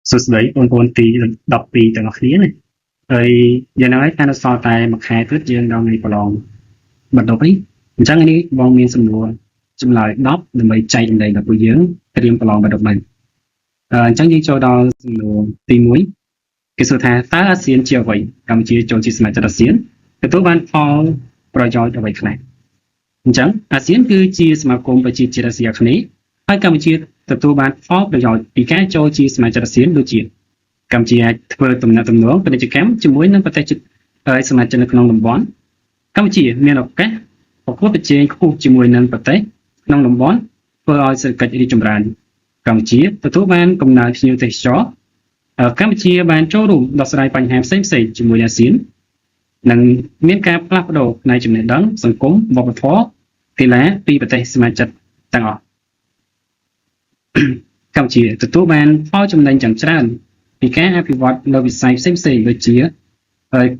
សួស្តីបងប្អូនទី12ទាំងអស់គ្នាណាហើយយ៉ាងណាហើយខាងសល់តែមួយខែទៀតយើងដល់ថ្ងៃប្រឡងបាត់10នេះអញ្ចឹងនេះបងមានសំណួរចម្លើយ10ដើម្បីចែកចម្លែកដល់ពួកយើងត្រៀមប្រឡងបាត់10នេះអញ្ចឹងយើងចូលដល់សំណួរទី1គេសួរថាតើអាស៊ានជាអ្វីកម្ពុជាចូលជាសមាជិកអាស៊ានទទួលបានផលប្រយោជន៍អ្វីខ្លះអញ្ចឹងអាស៊ានគឺជាសមាគមប្រជាជាតិអាស៊ីអាគ្នេយ៍ហើយកម្ពុជាទទួលបានផលប្រយោជន៍ពីការចូលជាសមាជិកអាស៊ានដូចជាកម្ពុជាអាចធ្វើទំនាក់ទំនងពាណិជ្ជកម្មជាមួយនឹងប្រទេសជិតសមាជិកនៅក្នុងតំបន់កម្ពុជាមានឱកាសប្រកួតប្រជែងខ្ពស់ជាមួយនឹងប្រទេសក្នុងតំបន់ធ្វើឲ្យសេដ្ឋកិច្ចរីកចម្រើនកម្ពុជាទទួលបានកំណើនភ្ញៀវទេសចរកម្ពុជាបានចូលរួមដោះស្រាយបញ្ហាផ្សេងៗជាមួយអាស៊ាននិងមានការផ្លាស់ប្ដូរផ្នែកចំណេះដឹងសង្គមវប្បធម៌កីឡាពីប្រទេសសមាជិកទាំងអស់កម្ពុជាទទួលបានផលចំណេញយ៉ាងច្រើនពីការអភិវឌ្ឍនៅវិស័យផ្សេងៗដូចជា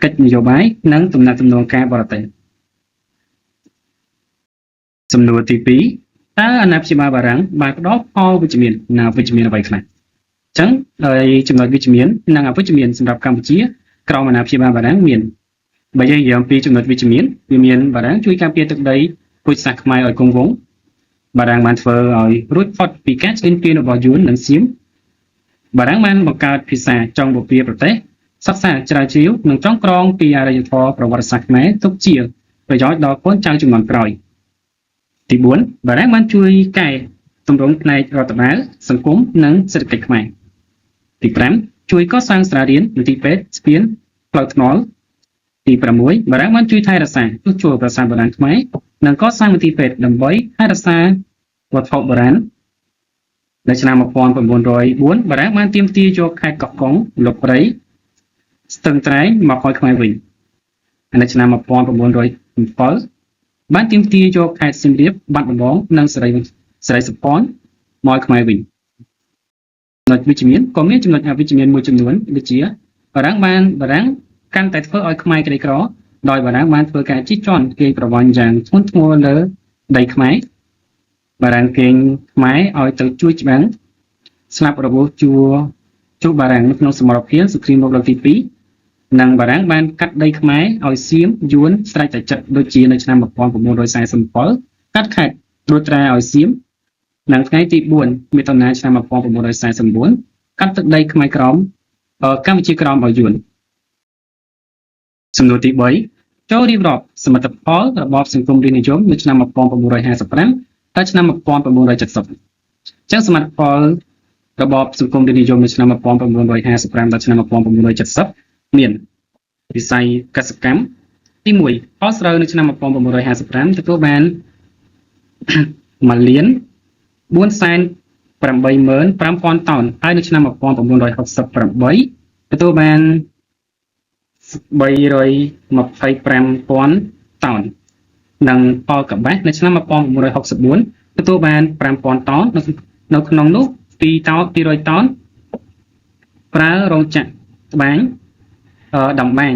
កិច្ចនយោបាយនិងទំនាក់ទំនងការបរទេសសំណួរទី2តើអាណាព្យាបាលបារាំងបានផ្ដល់ផលវិជ្ជមានណាវិជ្ជមានអ្វីខ្លះអញ្ចឹងចំណុចវិជ្ជមាននិងអវិជ្ជមានសម្រាប់កម្ពុជាក្រោមអាណាព្យាបាលបារាំងមានបើយើងនិយាយអំពីចំណុចវិជ្ជមានវាមានបារាំងជួយការពារទឹកដីពូជសាសន៍ខ្មែរឲ្យគង់វង្សបារាំងបានធ្វើឲ្យរួចផុតពីការឈ្លានពានរបស់យួននិងសៀមបារាំងបានបង្កើតភាសាចុងបពាប្រទេសសិក្សាជ្រាវជ្រាវនិងចងក្រងពីអរិយធម៌ប្រវត្តិសាស្ត្រខ្មែរទុកជាប្រយោជន៍ដល់កូនចៅជំនាន់ក្រោយទី4បារាំងបានជួយកែតម្រង់ផ្នែករដ្ឋបាលសង្គមនិងសេដ្ឋកិច្ចខ្មែរទី5ជួយកសាងសាលារៀនមន្ទីរពេទ្យស្ពានផ្លូវថ្នល់ទី6បារាំងបានជួយថែរក្សាជួសជុលប្រាសាទបុរាណខ្មែរនិងកសាងមន្ទីរពេទ្យដើម្បីថែរក្សាវត្ថុបុរាណនៅឆ្នាំ1904បារាំងបានទាមទារយកខេត្តកោះកុងលុបព្រៃស្ទឹងត្រែងមកឲ្យខ្មែរវិញនៅឆ្នាំ1907បានទាមទារយកខេត្តសៀមរាបបាត់ដំបងនិងសេរីសុភ័ណ្ឌមកឲ្យខ្មែរវិញចំណុចវិជ្ជមានក៏មានចំណុចអវិជ្ជមានមួយចំនួនដូចជាបារាំងកាន់តែធ្វើឲ្យខ្មែរក្រីក្រដោយបារាំងបានធ្វើការជិះជាន់គេងប្រវ័ញ្ចយ៉ាងធ្ងន់ធ្ងរលើដីខ្មែរបារាំងគេងខ្មែរឲ្យទៅជួយច្បាំងស្លាប់របួសជួបារាំងនៅក្នុងសមរភូមិសង្គ្រាមលោកលើកទី2និងបារាំងបានកាត់ដីខ្មែរឲ្យសៀមយួនស្រេចតែចិត្តដូចជានៅឆ្នាំ1947កាត់ខេត្តត្រួតត្រាឲ្យសៀមនិងថ្ងៃទី4មិថុនាឆ្នាំ1949កាត់ទឹកដីខ្មែរក្រមកម្ពុជាក្រមឲ្យយួនសំណួរទី3ចូលរៀបរាប់សមិទ្ធផលរបបសង្គមរាស្ត្រនិយមនៅឆ្នាំ1955ដល់ឆ្នាំ1970ចឹងសមិទ្ធផលរបបសង្គមរាស្ត្រនិយមនៅឆ្នាំ1955ដល់ឆ្នាំ1970មានវិស័យកសិកម្មទី1ផលស្រូវនៅឆ្នាំ1955ទទួលបាន1,485,000 តោនហើយនៅឆ្នាំ1968ទទួលបាន325,000 តោននិងផលកបាសនៅឆ្នាំ1964ទទួលបាន 5,000 តោននៅក្នុងនោះ200 តោនប្រើរោងចក្រត្បាញដំបាញ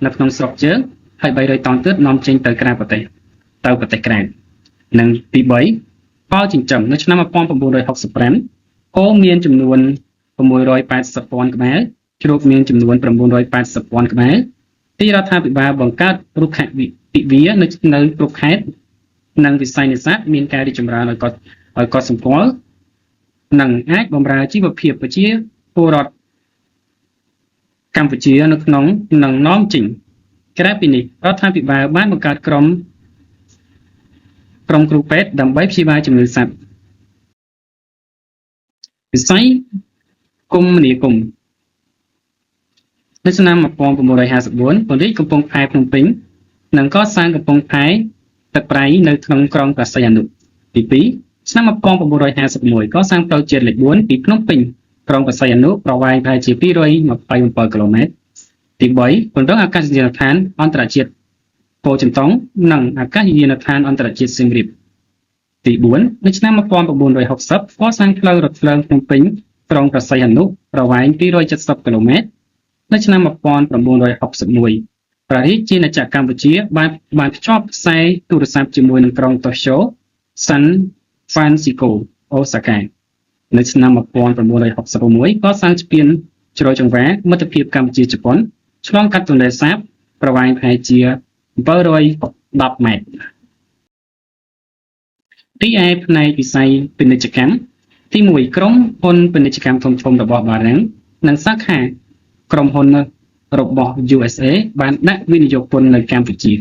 នៅក្នុងស្រុកជើងហើយ300 តោនទៀតនាំចេញទៅក្រៅប្រទេសក្រៅនិងទី3ផលចិញ្ចឹមនៅឆ្នាំ1965គោមានចំនួន680,000 ក្បាលជ្រូកមានចំនួន980,000 ក្បាលទីរដ្ឋាភិបាលបង្កើតរុក្ខវិទិវានៅគ្រប់ខេត្តនិងវិស័យនេសាទមានការរីកចម្រើនឲ្យកត់សម្គាល់និងអាចបម្រើជីវភាពប្រជាពលរដ្ឋកម្ពុជានៅក្នុងនិងនាំចេញក្រៅពីនេះរដ្ឋាភិបាលបានបង្កើតក្រុមគ្រូពេទ្យដើម្បីព្យាបាលជំងឺសត្វវិស័យគមនាគមន៍នៅឆ្នាំ1954ពង្រីកកំពង់ផែភ្នំពេញនិងកសាងកំពង់ផែទឹកប្រៃនៅក្នុងក្រុងព្រះសីហនុទី2ឆ្នាំ1951កសាងផ្លូវជាតិលេខ4ពីភ្នំពេញក្រុងព្រះសីហនុប្រវែងប្រហែលជា227 គីឡូម៉ែត្រទី3ពង្រឹងអាកាសយានដ្ឋានអន្តរជាតិពោធិ៍ចិនតុងនិងអាកាសយានដ្ឋានអន្តរជាតិសៀមរាបទី4នៅឆ្នាំ1960កសាងផ្លូវរថភ្លើងភ្នំពេញក្រុងព្រះសីហនុប្រវែង270 គីឡូម៉ែត្រនៅឆ្នាំ1961ព្រះរាជាណាចក្រកម្ពុជាបានភ្ជាប់ខ្សែទូរស័ព្ទជាមួយនឹងក្រុងតូក្យូ San Francisco អូសាកា នៅឆ្នាំ1966ក៏សាងស្ពានជ្រោយចង្វារមិត្តភាពកម្ពុជាជប៉ុនឆ្លងកាត់ទន្លេសាបប្រវែងប្រហែលជា710ម៉ែត្រទីឯផ្នែកវិស័យពាណិជ្ជកម្មទី1ក្រុមហ៊ុនពាណិជ្ជកម្មធំៗរបស់បារាំងនិងសាខាក្រុមហ៊ុនរបស់ USA បានដាក់វិនិយោគពន្ធនៅកម្ពុជា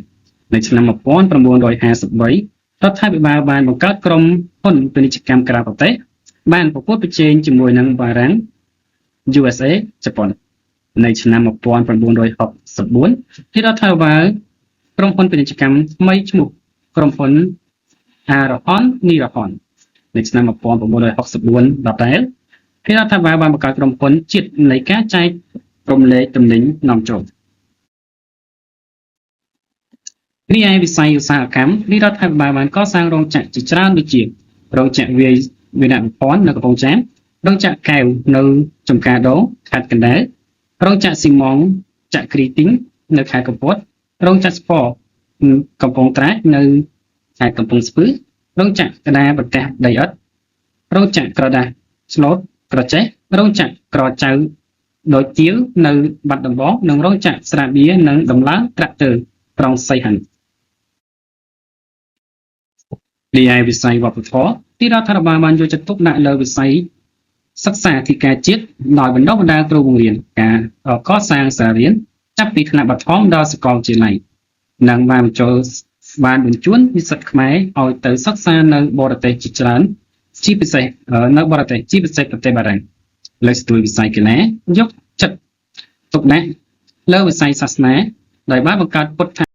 នៅឆ្នាំ1953រដ្ឋាភិបាលបានបង្កើតក្រុមហ៊ុនពាណិជ្ជកម្មក្រៅប្រទេសបានប្រកួតប្រជែងជាមួយនឹងបារាំង USA ជប៉ុននៅឆ្នាំ1964រដ្ឋាភិបាលក្រុមហ៊ុនពាណិជ្ជកម្មថ្មីឈ្មោះក្រុមហ៊ុនអារ៉ហននីរ៉ហននៅឆ្នាំ1964ដដែលរដ្ឋាភិបាលបានបង្កើតក្រុមហ៊ុនជាតិនៃការចែករំលែកទំនិញនាំចូលរីឯវិស័យឧស្សាហកម្មរដ្ឋាភិបាលបានកសាងរោងចក្រជាច្រើនដូចជារោងចក្រវាយនភ័ណ្ឌនៅកំពង់ចាមរោងចក្រកែវនៅចំការដូងខេត្តកណ្ដាលរោងចក្រស៊ីម៉ងតចក្រីទីងនៅខេត្តកំពតរោងចក្រស្ពកំពង់ត្រាចនៅខេត្តកំពង់ស្ពឺរោងចក្រកណ្ដាលប្រទេសដីឥដ្ឋរោងចក្រក្រដាសស្លូតក្រចេះរោងចក្រក្រចៅដូចជាវនៅបាត់ដំបងនិងរោងចក្រស្រាបៀរនិងដំឡើងត្រាក់ទ័រក្រុងសីហនុរីឯវិស័យវប្បធម៌រដ្ឋាភិបាលបានយកចិត្តទុកដាក់លើវិស័យសិក្សាធិការជាតិដោយបណ្ដុះបណ្ដាលគ្រូបង្រៀនការកសាងសាលារៀនចាប់ពីថ្នាក់បឋមដល់សាកលវិទ្យាល័យនិងបានបញ្ជូននិស្សិតខ្មែរឲ្យទៅសិក្សានៅបរទេសជាច្រើនជាពិសេសនៅបរទេសជាពិសេសប្រទេសបារាំងលើកស្ទួយវិស័យកីឡាយកចិត្តទុកដាក់លើវិស័យសាសនាដោយបានបង្កើតពុទ្ធ